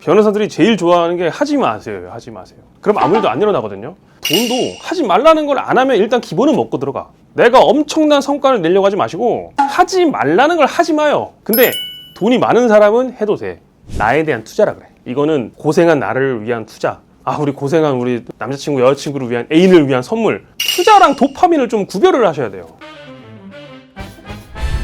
변호사들이 제일 좋아하는 게 하지 마세요. 하지 마세요. 그럼 아무 일도 안 일어나거든요. 돈도 하지 말라는 걸 안 하면 일단 기본은 먹고 들어가. 내가 엄청난 성과를 내려고 하지 마시고 하지 말라는 걸 하지 마요. 근데 돈이 많은 사람은 해도 돼. 나에 대한 투자라 그래. 이거는 고생한 나를 위한 투자. 우리 고생한 우리 남자친구 여자친구를 위한 애인을 위한 선물. 투자랑 도파민을 좀 구별을 하셔야 돼요.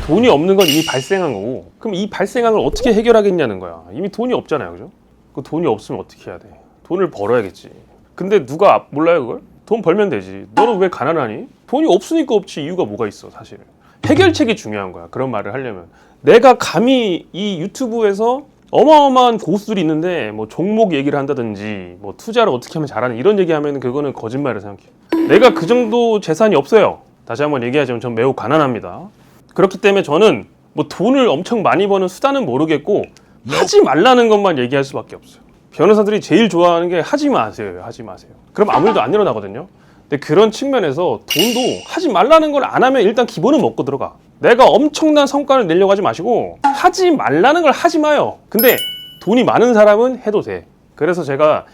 돈이 없는 건 이미 발생한 거고, 그럼 이 발생한 걸 어떻게 해결하겠냐는 거야. 이미 돈이 없잖아요, 그죠? 그 돈이 없으면 어떻게 해야 돼? 돈을 벌어야겠지. 근데 누가 몰라요, 그걸? 돈 벌면 되지. 너는 왜 가난하니? 돈이 없으니까 없지. 이유가 뭐가 있어, 사실. 해결책이 중요한 거야, 그런 말을 하려면. 내가 감히 이 유튜브에서 어마어마한 고수들이 있는데 뭐 종목 얘기를 한다든지 뭐 투자를 어떻게 하면 잘하는 이런 얘기하면 그거는 거짓말을 생각해요. 내가 그 정도 재산이 없어요. 다시 한번 얘기하자면 전 매우 가난합니다. 그렇기 때문에 저는 뭐 돈을 엄청 많이 버는 수단은 모르겠고 하지 말라는 것만 얘기할 수밖에 없어요. 변호사들이 제일 좋아하는 게 하지 마세요. 하지 마세요. 그럼 아무 일도 안 일어나거든요. 근데 그런 측면에서 돈도 하지 말라는 걸 안 하면 일단 기본은 먹고 들어가. 내가 엄청난 성과를 내려고 하지 마시고 하지 말라는 걸 하지 마요. 근데 돈이 많은 사람은 해도 돼. 그래서 제가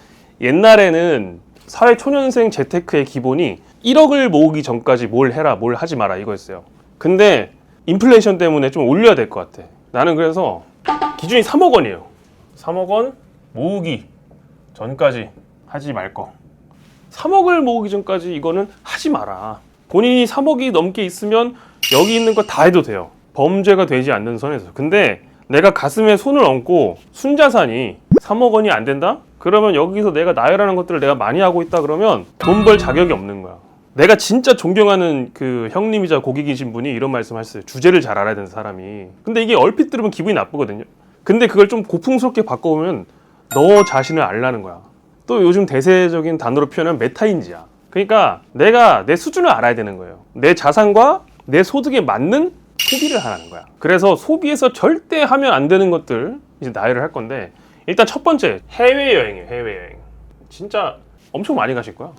옛날에는 사회초년생 재테크의 기본이 1억을 모으기 전까지 뭘 해라 뭘 하지 마라 이거였어요. 근데 인플레이션 때문에 좀 올려야 될 것 같아. 나는 그래서 기준이 3억 원이에요. 3억 원 모으기 전까지 하지 말 거. 3억을 모으기 전까지 이거는 하지 마라. 본인이 3억이 넘게 있으면 여기 있는 거 다 해도 돼요. 범죄가 되지 않는 선에서. 근데 내가 가슴에 손을 얹고 순자산이 3억 원이 안 된다? 그러면 여기서 내가 나열하는 것들을 내가 많이 하고 있다 그러면 돈 벌 자격이 없는 거야. 내가 진짜 존경하는 그 형님이자 고객이신 분이 이런 말씀 하셨어요. 주제를 잘 알아야 되는 사람이. 근데 이게 얼핏 들으면 기분이 나쁘거든요. 근데 그걸 좀 고풍스럽게 바꿔보면 너 자신을 알라는 거야. 또 요즘 대세적인 단어로 표현하면 메타인지야. 그러니까 내가 내 수준을 알아야 되는 거예요. 내 자산과 내 소득에 맞는 소비를 하라는 거야. 그래서 소비에서 절대 하면 안 되는 것들 이제 나열을 할 건데, 일단 첫 번째 해외여행이에요. 해외여행. 진짜 엄청 많이 가실 거야.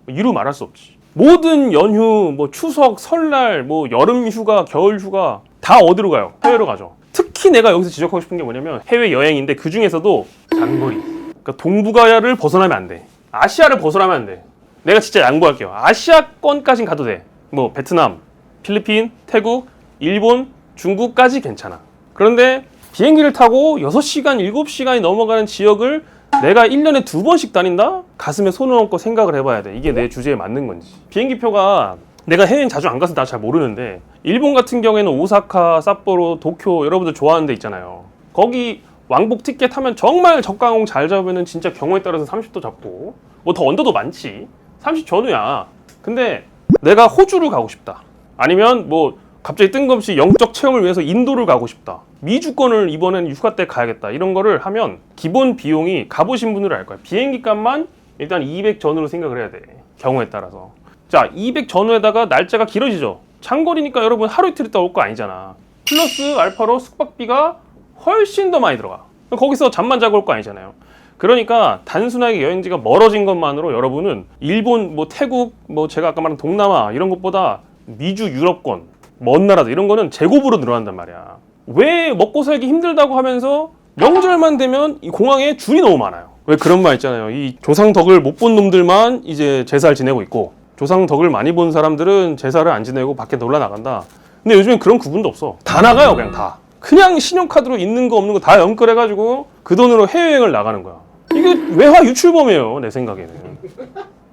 이루 말할 수 없지. 모든 연휴, 뭐 추석, 설날, 뭐 여름 휴가, 겨울 휴가 다 어디로 가요? 해외로 가죠. 특히 내가 여기서 지적하고 싶은 게 뭐냐면 해외여행인데 그 중에서도 장거리. 그러니까 동북아를 벗어나면 안 돼. 아시아를 벗어나면 안 돼. 내가 진짜 양보할게요. 아시아권까진 가도 돼. 뭐 베트남, 필리핀, 태국, 일본, 중국까지 괜찮아. 그런데 비행기를 타고 6시간, 7시간이 넘어가는 지역을 내가 1년에 2번씩 다닌다? 가슴에 손을 얹고 생각을 해봐야 돼. 이게 내 주제에 맞는 건지. 비행기표가 내가 해외여행 자주 안 가서 나 잘 모르는데 일본 같은 경우에는 오사카, 삿포로, 도쿄 여러분들 좋아하는 데 있잖아요. 거기 왕복 티켓 하면 정말 저가항공 잘 잡으면 진짜 경우에 따라서 30도 잡고 뭐 더 언더도 많지. 30 전후야. 근데 내가 호주를 가고 싶다. 아니면 뭐 갑자기 뜬금없이 영적 체험을 위해서 인도를 가고 싶다. 미주권을 이번엔 휴가 때 가야겠다. 이런 거를 하면 기본 비용이 가보신 분들은 알 거야. 비행기 값만 일단 200 전후로 생각을 해야 돼. 경우에 따라서. 자, 200 전후에다가 날짜가 길어지죠. 장거리니까 여러분 하루 이틀 있다 올 거 아니잖아. 플러스 알파로 숙박비가 훨씬 더 많이 들어가. 거기서 잠만 자고 올 거 아니잖아요. 그러니까 단순하게 여행지가 멀어진 것만으로 여러분은 일본, 뭐 태국, 뭐 제가 아까 말한 동남아 이런 것보다 미주, 유럽권 먼 나라들 이런 거는 제곱으로 늘어난단 말이야. 왜 먹고 살기 힘들다고 하면서 명절만 되면 이 공항에 줄이 너무 많아요. 왜 그런 말 있잖아요. 이 조상 덕을 못 본 놈들만 이제 제사를 지내고 있고 조상 덕을 많이 본 사람들은 제사를 안 지내고 밖에 놀러 나간다. 근데 요즘엔 그런 구분도 없어. 다 나가요, 그냥 다. 그냥 신용카드로 있는 거 없는 거 다 연결해가지고 그 돈으로 해외여행을 나가는 거야. 이게 외화 유출범이에요, 내 생각에는.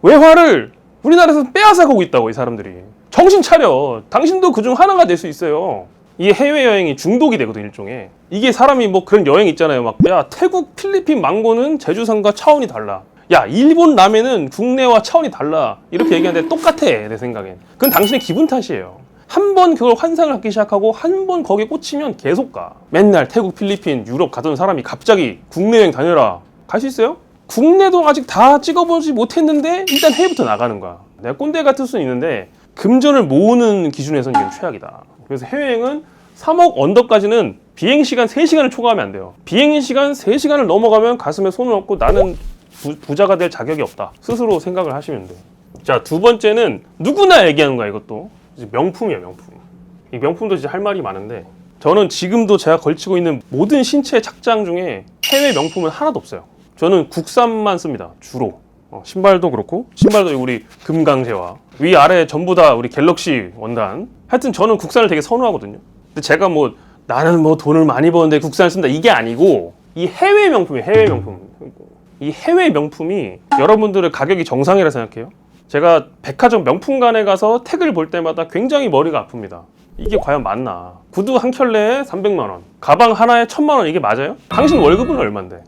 외화를 우리나라에서 빼앗아 가고 있다고, 이 사람들이. 정신 차려. 당신도 그중 하나가 될 수 있어요. 이 해외여행이 중독이 되거든, 일종의. 이게 사람이 뭐 그런 여행 있잖아요. 막, 야, 태국, 필리핀 망고는 제주산과 차원이 달라. 야, 일본 라면은 국내와 차원이 달라. 이렇게 얘기하는데 똑같아, 내 생각엔. 그건 당신의 기분 탓이에요. 한 번 그걸 환상을 갖기 시작하고 한 번 거기에 꽂히면 계속 가. 맨날 태국, 필리핀, 유럽 가던 사람이 갑자기 국내 여행 다녀라. 갈 수 있어요? 국내도 아직 다 찍어보지 못했는데 일단 해외부터 나가는 거야. 내가 꼰대 같을 수는 있는데 금전을 모으는 기준에서는 이게 최악이다. 그래서 해외여행은 3억 언더까지는 비행시간 3시간을 초과하면 안 돼요. 비행시간 3시간을 넘어가면 가슴에 손을 얹고 나는 부자가 될 자격이 없다. 스스로 생각을 하시면 돼요. 자, 두 번째는 누구나 얘기하는 거야, 이것도. 명품이에요, 명품. 이 명품도 진짜 할 말이 많은데 저는 지금도 제가 걸치고 있는 모든 신체 착장 중에 해외 명품은 하나도 없어요. 저는 국산만 씁니다. 주로. 신발도 그렇고, 신발도 우리 금강제와 위아래 전부 다 우리 갤럭시 원단. 하여튼 저는 국산을 되게 선호하거든요. 근데 제가 뭐 나는 뭐 돈을 많이 버는데 국산을 쓴다 이게 아니고, 이 해외 명품이에요. 해외 명품. 이 해외 명품이 여러분들의 가격이 정상이라 생각해요. 제가 백화점 명품관에 가서 택을 볼 때마다 굉장히 머리가 아픕니다. 이게 과연 맞나? 구두 한 켤레에 300만 원, 가방 하나에 1000만 원, 이게 맞아요? 당신 월급은 얼만데?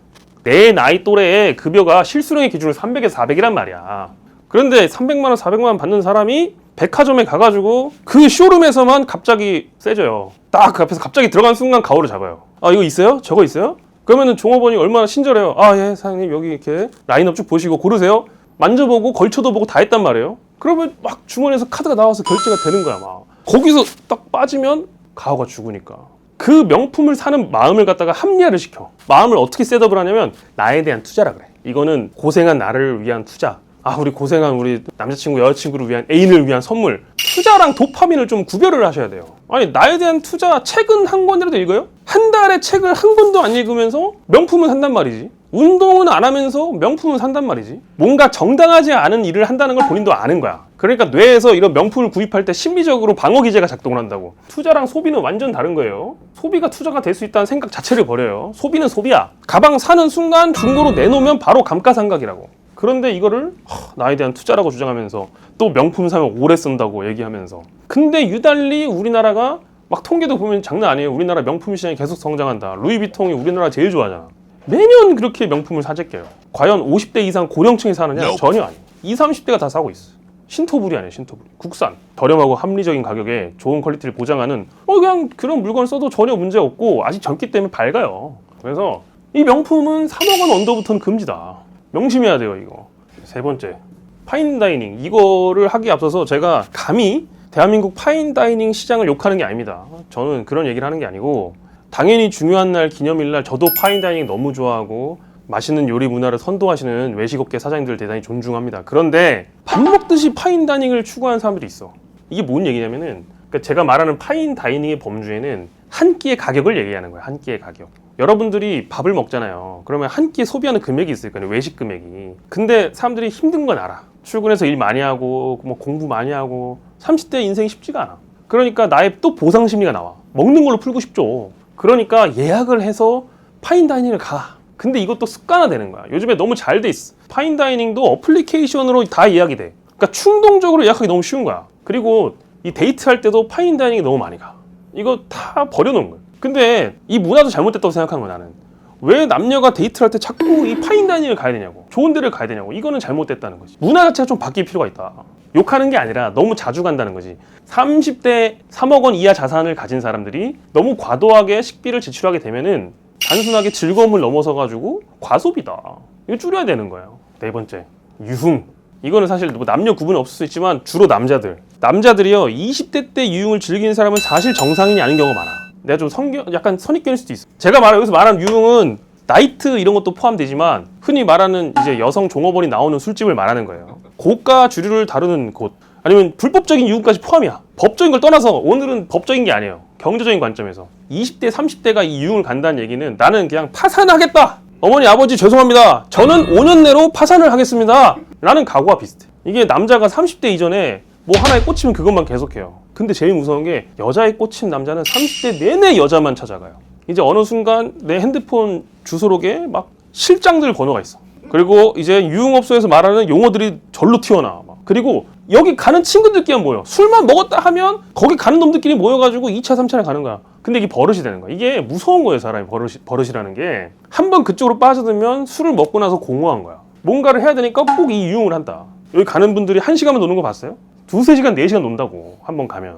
내 나이 또래의 급여가 실수령의 기준으로 300에서 400이란 말이야. 그런데 300만 원, 400만 원 받는 사람이 백화점에 가가지고 그 쇼룸에서만 갑자기 세져요. 딱 그 앞에서 갑자기 들어간 순간 가오를 잡아요. 아, 이거 있어요? 저거 있어요? 그러면은 종업원이 얼마나 친절해요. 아, 예, 사장님 여기 이렇게 라인업 쭉 보시고 고르세요. 만져보고 걸쳐도 보고 다 했단 말이에요. 그러면 막 주머니에서 카드가 나와서 결제가 되는 거야. 막 거기서 딱 빠지면 가오가 죽으니까. 그 명품을 사는 마음을 갖다가 합리화를 시켜. 마음을 어떻게 셋업을 하냐면 나에 대한 투자라 그래. 이거는 고생한 나를 위한 투자. 아, 우리 고생한 우리 남자친구 여자친구를 위한, 애인을 위한 선물. 투자랑 도파민을 좀 구별을 하셔야 돼요. 아니, 나에 대한 투자, 책은 한 권이라도 읽어요? 한 달에 책을 한 권도 안 읽으면서 명품을 산단 말이지. 운동은 안 하면서 명품을 산단 말이지. 뭔가 정당하지 않은 일을 한다는 걸 본인도 아는 거야. 그러니까 뇌에서 이런 명품을 구입할 때 심리적으로 방어 기제가 작동을 한다고. 투자랑 소비는 완전 다른 거예요. 소비가 투자가 될 수 있다는 생각 자체를 버려요. 소비는 소비야. 가방 사는 순간 중고로 내놓으면 바로 감가상각이라고. 그런데 이거를 나에 대한 투자라고 주장하면서 또 명품 사면 오래 쓴다고 얘기하면서. 근데 유달리 우리나라가 막 통계도 보면 장난 아니에요. 우리나라 명품 시장이 계속 성장한다. 루이비통이 우리나라 제일 좋아하잖아. 매년 그렇게 명품을 사재껴요. 과연 50대 이상 고령층이 사느냐? 전혀 아니에요. 20, 30대가 다 사고 있어. 신토부리 아니에요. 신토부리. 국산. 저렴하고 합리적인 가격에 좋은 퀄리티를 보장하는 그냥 그런 물건을 써도 전혀 문제 없고 아직 젊기 때문에 밝아요. 그래서 이 명품은 3억 원 언더부터는 금지다. 명심해야 돼요. 이거. 세 번째, 파인다이닝. 이거를 하기에 앞서서 제가 감히 대한민국 파인다이닝 시장을 욕하는 게 아닙니다. 저는 그런 얘기를 하는 게 아니고, 당연히 중요한 날, 기념일날 저도 파인다이닝 너무 좋아하고 맛있는 요리 문화를 선도하시는 외식업계 사장님들 대단히 존중합니다. 그런데 밥 먹듯이 파인다이닝을 추구하는 사람들이 있어. 이게 뭔 얘기냐면은, 그러니까 제가 말하는 파인다이닝의 범주에는 한 끼의 가격을 얘기하는 거예요. 한 끼의 가격. 여러분들이 밥을 먹잖아요. 그러면 한 끼에 소비하는 금액이 있을 거예요. 외식 금액이. 근데 사람들이 힘든 건 알아. 출근해서 일 많이 하고 뭐 공부 많이 하고 30대 인생이 쉽지가 않아. 그러니까 나의 또 보상 심리가 나와. 먹는 걸로 풀고 싶죠. 그러니까 예약을 해서 파인다이닝을 가. 근데 이것도 습관화되는 거야. 요즘에 너무 잘 돼 있어. 파인다이닝도 어플리케이션으로 다 예약이 돼. 그러니까 충동적으로 예약하기 너무 쉬운 거야. 그리고 이 데이트할 때도 파인다이닝이 너무 많이 가. 이거 다 버려놓은 거야. 근데 이 문화도 잘못됐다고 생각하는 거야. 나는 왜 남녀가 데이트를 할 때 자꾸 이 파인다이닝을 가야 되냐고, 좋은 데를 가야 되냐고. 이거는 잘못됐다는 거지. 문화 자체가 좀 바뀔 필요가 있다. 욕하는 게 아니라 너무 자주 간다는 거지. 30대 3억 원 이하 자산을 가진 사람들이 너무 과도하게 식비를 지출하게 되면은 단순하게 즐거움을 넘어서 가지고 과소비다. 이거 줄여야 되는 거예요. 네 번째, 유흥. 이거는 사실 뭐 남녀 구분은 없을 수 있지만 주로 남자들이요 20대 때 유흥을 즐기는 사람은 사실 정상인이 아닌 경우가 많아. 내가 좀 약간 선입견일 수도 있어. 제가 여기서 말하는 유흥은 나이트 이런 것도 포함되지만 흔히 말하는 이제 여성 종업원이 나오는 술집을 말하는 거예요. 고가 주류를 다루는 곳, 아니면 불법적인 유흥까지 포함이야. 법적인 걸 떠나서 오늘은 법적인 게 아니에요. 경제적인 관점에서 20대 30대가 이 유흥을 간다는 얘기는 나는 그냥 파산하겠다. 어머니 아버지 죄송합니다. 저는 5년 내로 파산을 하겠습니다. 라는 각오와 비슷해. 이게 남자가 30대 이전에 뭐 하나에 꽂히면 그것만 계속해요. 근데 제일 무서운 게 여자에 꽂힌 남자는 30대 내내 여자만 찾아가요. 이제 어느 순간 내 핸드폰 주소록에 막 실장들 번호가 있어. 그리고 이제 유흥업소에서 말하는 용어들이 절로 튀어나와. 그리고 여기 가는 친구들끼리 모여. 술만 먹었다 하면 거기 가는 놈들끼리 모여가지고 2차, 3차를 가는 거야. 근데 이게 버릇이 되는 거야. 이게 무서운 거예요, 사람이. 버릇이라는 게. 한번 그쪽으로 빠져들면 술을 먹고 나서 공허한 거야. 뭔가를 해야 되니까 꼭 이 유흥을 한다. 여기 가는 분들이 1시간만 노는 거 봤어요? 2-3시간, 4시간 논다고. 한 번 가면.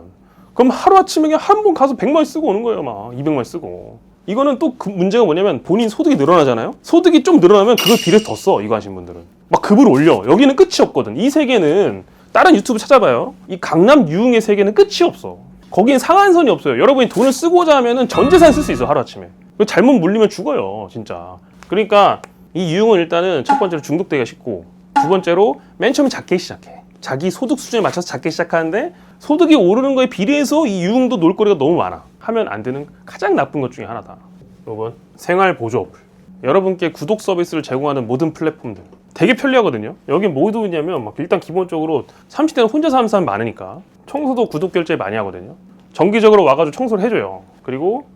그럼 하루아침에 그냥 한 번 가서 100만 원 쓰고 오는 거예요, 막. 200만 원 쓰고. 이거는 또 그 문제가 뭐냐면 본인 소득이 늘어나잖아요? 소득이 좀 늘어나면 그걸 비례해서 더 써, 이거 하신 분들은. 막 급을 올려. 여기는 끝이 없거든. 이 세계는 다른 유튜브 찾아봐요. 이 강남 유흥의 세계는 끝이 없어. 거긴 상한선이 없어요. 여러분이 돈을 쓰고자 하면은 전 재산 쓸 수 있어, 하루아침에. 잘못 물리면 죽어요, 진짜. 그러니까 이 유흥은 일단은 첫 번째로 중독되기가 쉽고, 두 번째로 맨 처음에 작게 시작해. 자기 소득 수준에 맞춰서 작게 시작하는데 소득이 오르는 거에 비례해서 이 유흥도 놀거리가 너무 많아. 하면 안 되는 가장 나쁜 것 중에 하나다. 여러분, 생활 보조 어플. 여러분께 구독 서비스를 제공하는 모든 플랫폼들 되게 편리하거든요. 여기 뭐 있냐면 막 일단 기본적으로 30대는 혼자 사는 사람이 많으니까 청소도 구독 결제 많이 하거든요. 정기적으로 와가지고 청소를 해줘요. 그리고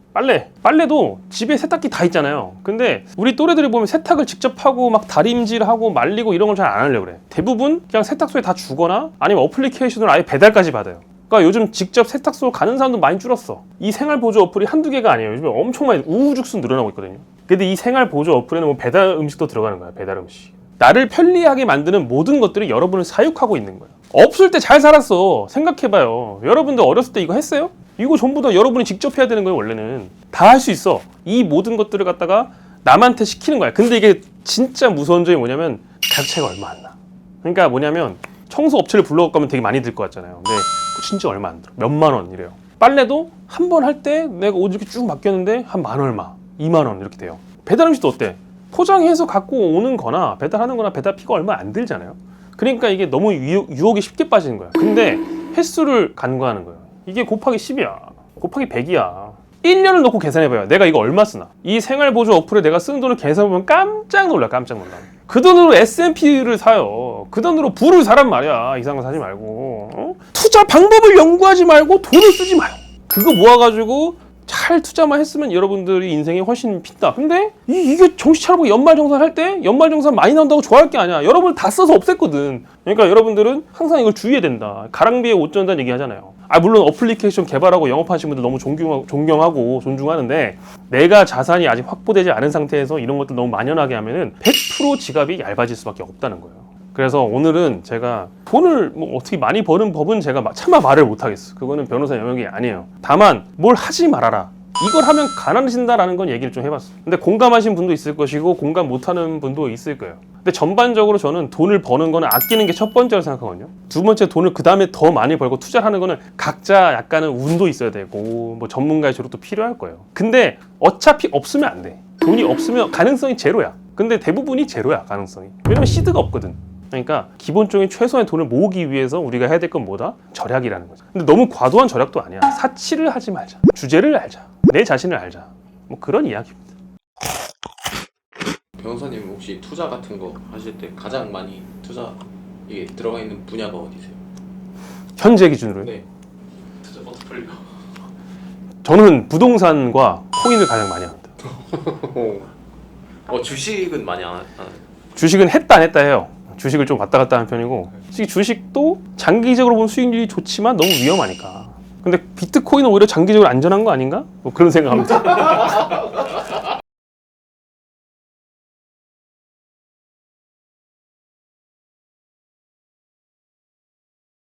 빨래도 집에 세탁기 다 있잖아요. 근데 우리 또래들이 보면 세탁을 직접 하고 막 다림질하고 말리고 이런 걸 잘 안 하려고 그래. 대부분 그냥 세탁소에 다 주거나 아니면 어플리케이션으로 아예 배달까지 받아요. 그러니까 요즘 직접 세탁소 가는 사람도 많이 줄었어. 이 생활 보조 어플이 한두 개가 아니에요. 요즘에 엄청 많이 우후죽순 늘어나고 있거든요. 근데 이 생활 보조 어플에는 뭐 배달 음식도 들어가는 거야. 배달 음식. 나를 편리하게 만드는 모든 것들이 여러분을 사육하고 있는 거야. 없을 때 잘 살았어. 생각해봐요. 여러분들 어렸을 때 이거 했어요? 이거 전부 다 여러분이 직접 해야 되는 거예요. 원래는 다 할 수 있어. 이 모든 것들을 갖다가 남한테 시키는 거야. 근데 이게 진짜 무서운 점이 뭐냐면 가격차가 얼마 안 나. 그러니까 뭐냐면 청소 업체를 불러갖고 가면 되게 많이 들 것 같잖아요. 근데 진짜 얼마 안 들어. 몇만 원 이래요. 빨래도 한 번 할 때 내가 옷 이렇게 쭉 맡겼는데 한 만 얼마, 2만 원 이렇게 돼요. 배달 음식도 어때? 포장해서 갖고 오는 거나 배달하는 거나 배달비가 얼마 안 들잖아요. 그러니까 이게 너무 유혹에 쉽게 빠지는 거야. 근데 횟수를 간과하는 거예요. 이게 곱하기 10이야. 곱하기 100이야. 1년을 놓고 계산해봐요. 내가 이거 얼마 쓰나? 이 생활보조 어플에 내가 쓰는 돈을 계산해보면 깜짝 놀라. 그 돈으로 S&P를 사요. 그 돈으로 부를 사란 말이야. 이상한 거 사지 말고. 어? 투자 방법을 연구하지 말고 돈을 쓰지 마요. 그거 모아가지고 잘 투자만 했으면 여러분들이 인생이 훨씬 핀다. 근데 이게 정신 차려보고 연말정산 할 때 연말정산 많이 나온다고 좋아할 게 아니야. 여러분을 다 써서 없앴거든. 그러니까 여러분들은 항상 이걸 주의해야 된다. 가랑비에 옷 전다는 얘기 하잖아요. 물론 어플리케이션 개발하고 영업하시는 분들 너무 존경하고 존중하는데 내가 자산이 아직 확보되지 않은 상태에서 이런 것들 너무 만연하게 하면은 100% 지갑이 얇아질 수밖에 없다는 거예요. 그래서 오늘은 제가 돈을 뭐 어떻게 많이 버는 법은 제가 차마 말을 못하겠어. 그거는 변호사 영역이 아니에요. 다만 뭘 하지 말아라. 이걸 하면 가난해진다라는 건 얘기를 좀 해봤어. 근데 공감하신 분도 있을 것이고 공감 못하는 분도 있을 거예요. 근데 전반적으로 저는 돈을 버는 거는 아끼는 게 첫 번째로 생각하거든요. 두 번째 돈을 그 다음에 더 많이 벌고 투자를 하는 거는 각자 약간은 운도 있어야 되고 뭐 전문가의 조력도 필요할 거예요. 근데 어차피 없으면 안 돼. 돈이 없으면 가능성이 제로야. 근데 대부분이 제로야, 가능성이. 왜냐면 시드가 없거든. 그러니까 기본적인 최소한의 돈을 모으기 위해서 우리가 해야 될 건 뭐다? 절약이라는 거죠. 근데 너무 과도한 절약도 아니야. 사치를 하지 말자. 주제를 알자. 내 자신을 알자. 뭐 그런 이야기입니다. 변호사님 혹시 투자 같은 거 하실 때 가장 많이 투자 이게 들어가 있는 분야가 어디세요? 현재 기준으로요? 네. 투자 포트폴리오. 저는 부동산과 코인을 가장 많이 합니다. 주식은 많이 안 하나요? 주식은 했다 안 했다 해요. 주식을 좀 왔다 갔다 하는 편이고 주식도 장기적으로 보면 수익률이 좋지만 너무 위험하니까. 근데 비트코인은 오히려 장기적으로 안전한 거 아닌가? 뭐 그런 생각합니다.